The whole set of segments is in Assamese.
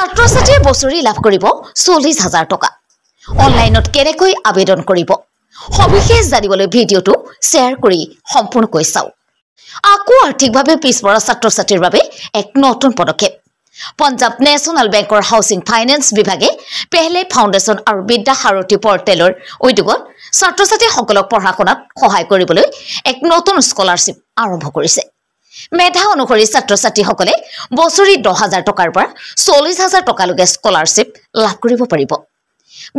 ছাত্ৰ-ছাত্ৰীয়ে বছৰি লাভ কৰিব 40,000 টকা। অনলাইনত কেনেকৈ আবেদন কৰিব সবিশেষ জানিবলৈ ভিডিঅটো শ্বেয়াৰ কৰি সম্পূৰ্ণকৈ চাওক। আকৌ আৰ্থিকভাৱে পিছপৰা ছাত্ৰ-ছাত্ৰীৰ বাবে এক নতুন পদক্ষেপ। পঞ্জাৱ নেশ্যনেল বেংকৰ হাউচিং ফাইনেন্স বিভাগে পেহলে ফাউণ্ডেশ্যন আৰু বিদ্যা সাৰথী পৰ্টেলৰ উদ্যোগত ছাত্ৰ-ছাত্ৰীসকলক পঢ়া-শুনাত সহায় কৰিবলৈ এক নতুন স্কলাৰশ্বিপ আৰম্ভ কৰিছে। মেধা অনুসৰি ছাত্ৰ-ছাত্ৰীসকলে বছৰি 10,000 টকাৰ পৰা 40,000 টকালৈকে স্কলাৰশ্বিপ লাভ কৰিব পাৰিব।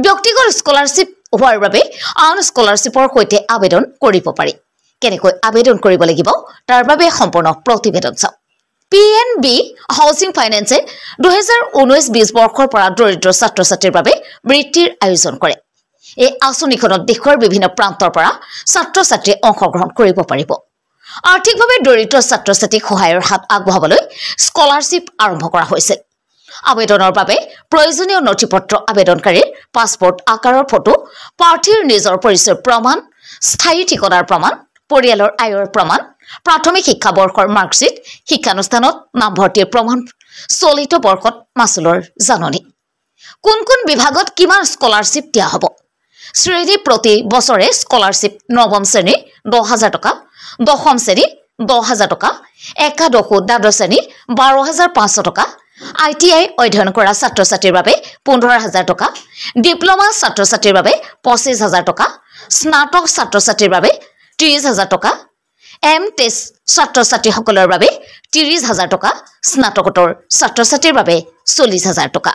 ব্যক্তিগত স্কলাৰশ্বিপ হোৱাৰ বাবে আন স্কলাৰশ্বিপৰ সৈতে আবেদন কৰিব পাৰি। কেনেকৈ আবেদন কৰিব লাগিব তাৰ বাবে সম্পূৰ্ণ প্ৰতিবেদন চাওক। PNB হাউচিং ফাইনেন্সে 2019-20 বৰ্ষৰ পৰা দৰিদ্ৰ ছাত্ৰ-ছাত্ৰীৰ বাবে বৃত্তিৰ আয়োজন কৰে। এই আঁচনিখনত দেশৰ বিভিন্ন প্ৰান্তৰ পৰা ছাত্ৰ-ছাত্ৰীয়ে অংশগ্ৰহণ কৰিব পাৰিব। আৰ্থিকভাৱে দৰিদ্ৰ ছাত্ৰ-ছাত্ৰীক সহায়ৰ হাত আগবঢ়াবলৈ স্কলাৰশ্বিপ আৰম্ভ কৰা হৈছিল। আবেদনৰ বাবে প্ৰয়োজনীয় নথিপত্ৰ আবেদনকাৰীৰ পাছপোৰ্ট আকাৰৰ ফটো, প্ৰাৰ্থীৰ নিজৰ পৰিচয় প্ৰমাণ, স্থায়ী ঠিকনাৰ প্ৰমাণ, পৰিয়ালৰ আয়ৰ প্ৰমাণ, প্ৰাথমিক শিক্ষা বৰ্ষৰ মাৰ্কশ্বিট, শিক্ষানুষ্ঠানত নামভৰ্তিৰ প্ৰমাণ, চলিত বৰ্ষত মাচুলৰ জাননী। কোন কোন বিভাগত কিমান স্কলাৰশ্বিপ দিয়া হ'ব? শ্ৰেণী প্ৰতি বছৰে স্কলাৰশ্বিপ নৱম শ্ৰেণী 10,000 টকা, দশম শ্ৰেণী 10,000 টকা, একাদশ দ্বাদশ শ্ৰেণী 12,500 টকা, ITI অধ্যয়ন কৰা ছাত্ৰ-ছাত্ৰীৰ বাবে 15,000 টকা, ডিপ্ল'মা ছাত্ৰ-ছাত্ৰীৰ বাবে 25,000 টকা, স্নাতক ছাত্ৰ-ছাত্ৰীৰ বাবে 30,000 টকা, MTech ছাত্ৰ-ছাত্ৰীসকলৰ বাবে 30,000 টকা, স্নাতকোত্তৰ ছাত্ৰ-ছাত্ৰীৰ বাবে 40,000 টকা।